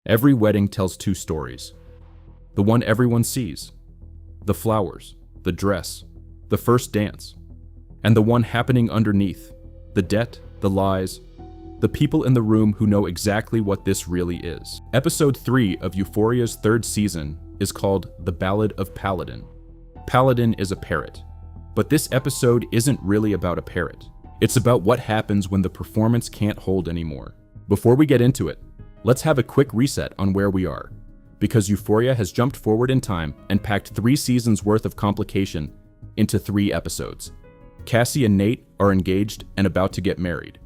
Every wedding tells two stories. The one everyone sees, the flowers, the dress, the first dance, and the one happening underneath, the debt, the lies, the people in the room who know exactly what this really is. Episode 3 of Euphoria's third season is called The Ballad of Paladin. Paladin is a parrot, but this episode isn't really about a parrot. It's about what happens when the performance can't hold anymore. Before we get into it, let's have a quick reset on where we are, because Euphoria has jumped forward in time and packed 3 seasons worth of complication into 3 episodes. Cassie and Nate are engaged and about to get married,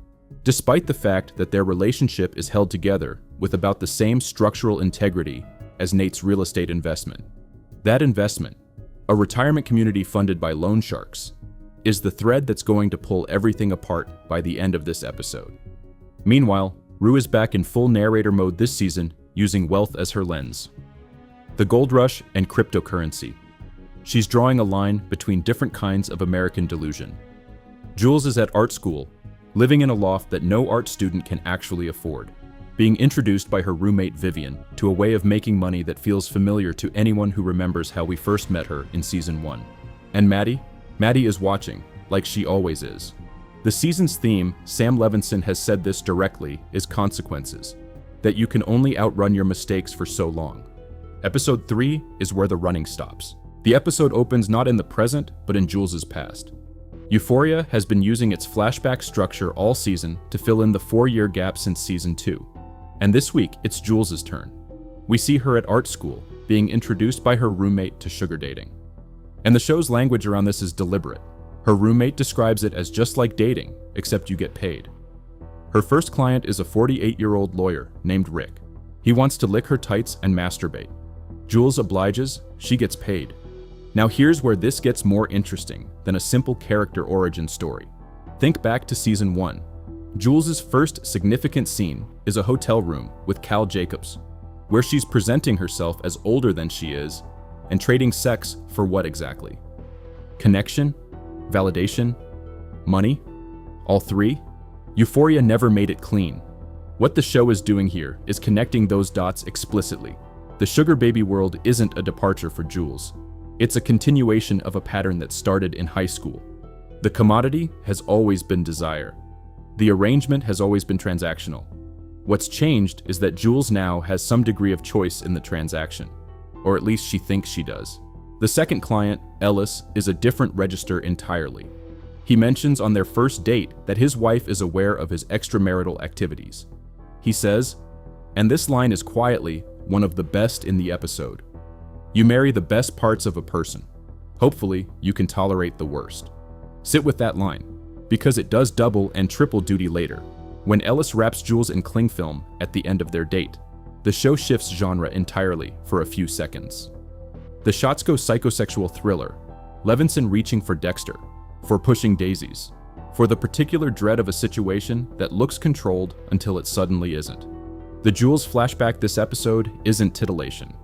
despite the fact that their relationship is held together with about the same structural integrity as Nate's real estate investment. That investment, a retirement community funded by loan sharks, is the thread that's going to pull everything apart by the end of this episode. Meanwhile, Rue is back in full narrator mode this season, using wealth as her lens. The gold rush and cryptocurrency. She's drawing a line between different kinds of American delusion. Jules is at art school, living in a loft that no art student can actually afford, being introduced by her roommate Vivian to a way of making money that feels familiar to anyone who remembers how we first met her in season 1. And Maddie is watching, like she always is. The season's theme, Sam Levinson has said this directly, is consequences, that you can only outrun your mistakes for so long. Episode 3 is where the running stops. The episode opens not in the present, but in Jules's past. Euphoria has been using its flashback structure all season to fill in the 4-year gap since season 2. And this week, it's Jules's turn. We see her at art school, being introduced by her roommate to sugar dating. And the show's language around this is deliberate. Her roommate describes it as just like dating, except you get paid. Her first client is a 48-year-old lawyer named Rick. He wants to lick her tights and masturbate. Jules obliges, she gets paid. Now here's where this gets more interesting than a simple character origin story. Think back to season 1. Jules's first significant scene is a hotel room with Cal Jacobs, where she's presenting herself as older than she is and trading sex for what exactly? Connection? Validation? Money? All 3? Euphoria never made it clean. What the show is doing here is connecting those dots explicitly. The sugar baby world isn't a departure for Jules. It's a continuation of a pattern that started in high school. The commodity has always been desire. The arrangement has always been transactional. What's changed is that Jules now has some degree of choice in the transaction, or at least she thinks she does. The second client, Ellis, is a different register entirely. He mentions on their first date that his wife is aware of his extramarital activities. He says, and this line is quietly one of the best in the episode, "You marry the best parts of a person. Hopefully, you can tolerate the worst." Sit with that line, because it does double and triple duty later. When Ellis wraps Jules in cling film at the end of their date, the show shifts genre entirely for a few seconds. The shots go psychosexual thriller, Levinson reaching for Dexter, for pushing daisies, for the particular dread of a situation that looks controlled until it suddenly isn't. The Jules flashback this episode isn't titillation.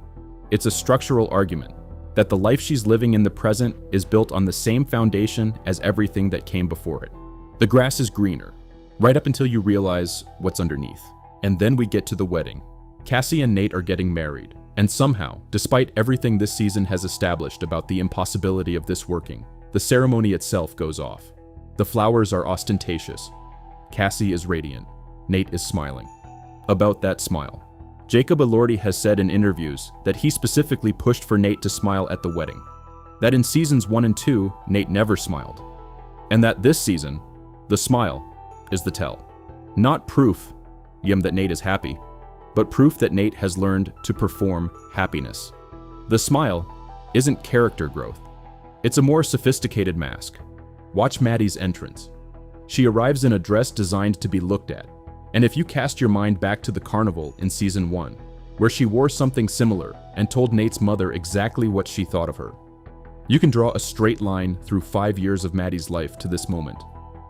It's a structural argument that the life she's living in the present is built on the same foundation as everything that came before it. The grass is greener, right up until you realize what's underneath. And then we get to the wedding. Cassie and Nate are getting married, and somehow, despite everything this season has established about the impossibility of this working, the ceremony itself goes off. The flowers are ostentatious. Cassie is radiant. Nate is smiling. About that smile, Jacob Elordi has said in interviews that he specifically pushed for Nate to smile at the wedding. That in seasons 1 and 2, Nate never smiled. And that this season, the smile is the tell. Not proof, that Nate is happy, but proof that Nate has learned to perform happiness. The smile isn't character growth. It's a more sophisticated mask. Watch Maddie's entrance. She arrives in a dress designed to be looked at. And if you cast your mind back to the carnival in season 1, where she wore something similar and told Nate's mother exactly what she thought of her, you can draw a straight line through 5 years of Maddie's life to this moment.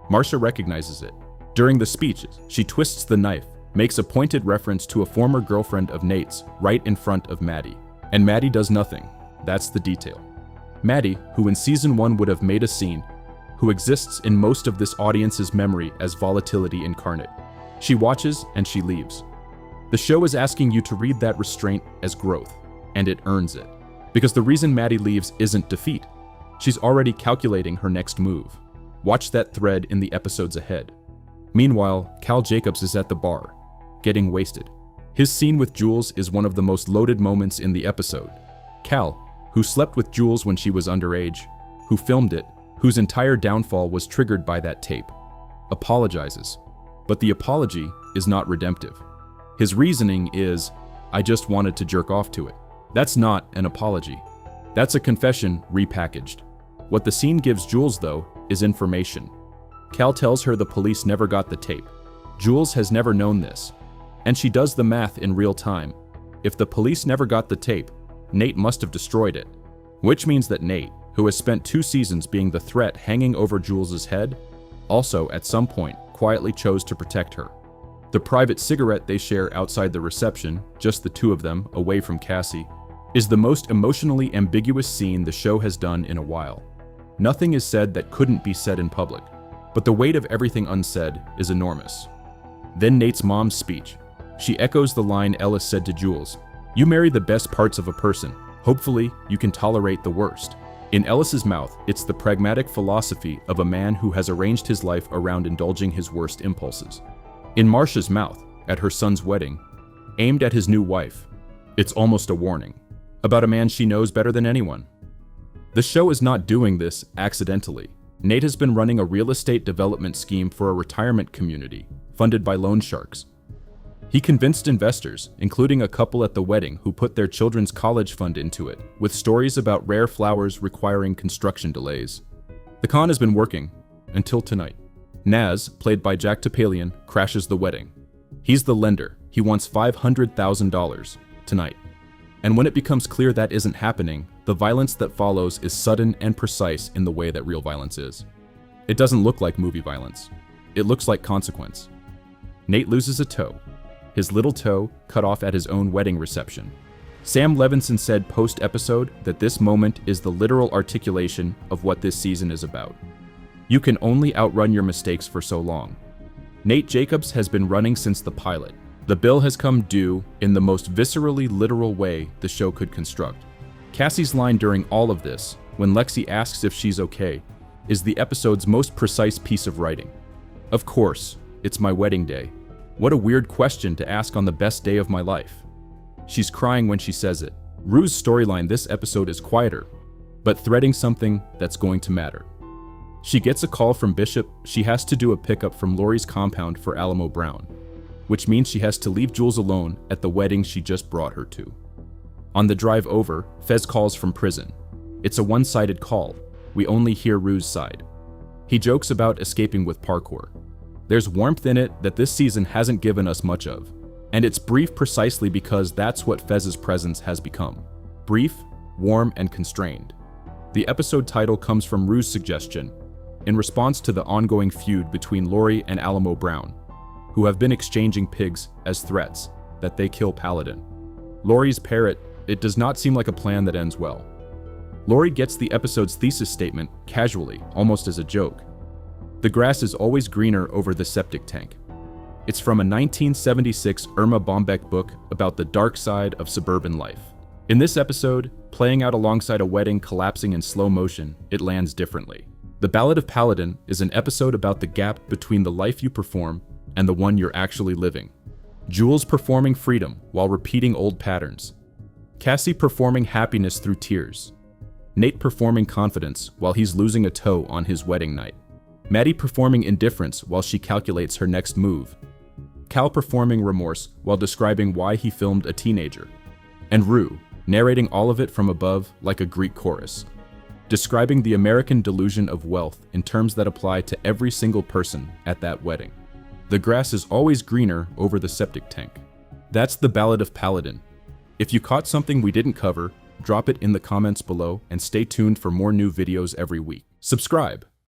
Marcia recognizes it. During the speech, she twists the knife, makes a pointed reference to a former girlfriend of Nate's right in front of Maddie. And Maddie does nothing. That's the detail. Maddie, who in season 1 would have made a scene, who exists in most of this audience's memory as volatility incarnate. She watches and she leaves. The show is asking you to read that restraint as growth, and it earns it. Because the reason Maddie leaves isn't defeat. She's already calculating her next move. Watch that thread in the episodes ahead. Meanwhile, Cal Jacobs is at the bar, getting wasted. His scene with Jules is one of the most loaded moments in the episode. Cal, who slept with Jules when she was underage, who filmed it, whose entire downfall was triggered by that tape, apologizes. But the apology is not redemptive. His reasoning is, I just wanted to jerk off to it. That's not an apology. That's a confession repackaged. What the scene gives Jules, though, is information. Cal tells her the police never got the tape. Jules has never known this, and she does the math in real time. If the police never got the tape, Nate must have destroyed it, which means that Nate, who has spent 2 seasons being the threat hanging over Jules's head, also at some point quietly chose to protect her. The private cigarette they share outside the reception, just the 2 of them, away from Cassie, is the most emotionally ambiguous scene the show has done in a while. Nothing is said that couldn't be said in public, but the weight of everything unsaid is enormous. Then Nate's mom's speech. She echoes the line Ellis said to Jules, "You marry the best parts of a person. Hopefully, you can tolerate the worst." In Ellis's mouth, it's the pragmatic philosophy of a man who has arranged his life around indulging his worst impulses. In Marcia's mouth, at her son's wedding, aimed at his new wife, it's almost a warning about a man she knows better than anyone. The show is not doing this accidentally. Nate has been running a real estate development scheme for a retirement community, funded by loan sharks. He convinced investors, including a couple at the wedding who put their children's college fund into it, with stories about rare flowers requiring construction delays. The con has been working, until tonight. Naz, played by Jack Topalian, crashes the wedding. He's the lender. He wants $500,000 tonight. And when it becomes clear that isn't happening, the violence that follows is sudden and precise in the way that real violence is. It doesn't look like movie violence. It looks like consequence. Nate loses a toe. His little toe cut off at his own wedding reception. Sam Levinson said post-episode that this moment is the literal articulation of what this season is about. You can only outrun your mistakes for so long. Nate Jacobs has been running since the pilot. The bill has come due in the most viscerally literal way the show could construct. Cassie's line during all of this, when Lexi asks if she's okay, is the episode's most precise piece of writing. Of course, it's my wedding day. What a weird question to ask on the best day of my life. She's crying when she says it. Rue's storyline this episode is quieter, but threading something that's going to matter. She gets a call from Bishop. She has to do a pickup from Lori's compound for Alamo Brown, which means she has to leave Jules alone at the wedding she just brought her to. On the drive over, Fez calls from prison. It's a one-sided call. We only hear Rue's side. He jokes about escaping with parkour. There's warmth in it that this season hasn't given us much of, and it's brief precisely because that's what Fez's presence has become. Brief, warm, and constrained. The episode title comes from Rue's suggestion, in response to the ongoing feud between Lori and Alamo Brown, who have been exchanging pigs as threats that they kill Paladin. Lori's parrot, it does not seem like a plan that ends well. Lori gets the episode's thesis statement casually, almost as a joke. The grass is always greener over the septic tank. It's from a 1976 Irma Bombeck book about the dark side of suburban life. In this episode, playing out alongside a wedding collapsing in slow motion, it lands differently. The Ballad of Paladin is an episode about the gap between the life you perform and the one you're actually living. Jules performing freedom while repeating old patterns. Cassie performing happiness through tears. Nate performing confidence while he's losing a toe on his wedding night. Maddie performing indifference while she calculates her next move. Cal performing remorse while describing why he filmed a teenager. And Rue, narrating all of it from above like a Greek chorus, describing the American delusion of wealth in terms that apply to every single person at that wedding. The grass is always greener over the septic tank. That's the Ballad of Paladin. If you caught something we didn't cover, drop it in the comments below and stay tuned for more new videos every week. Subscribe.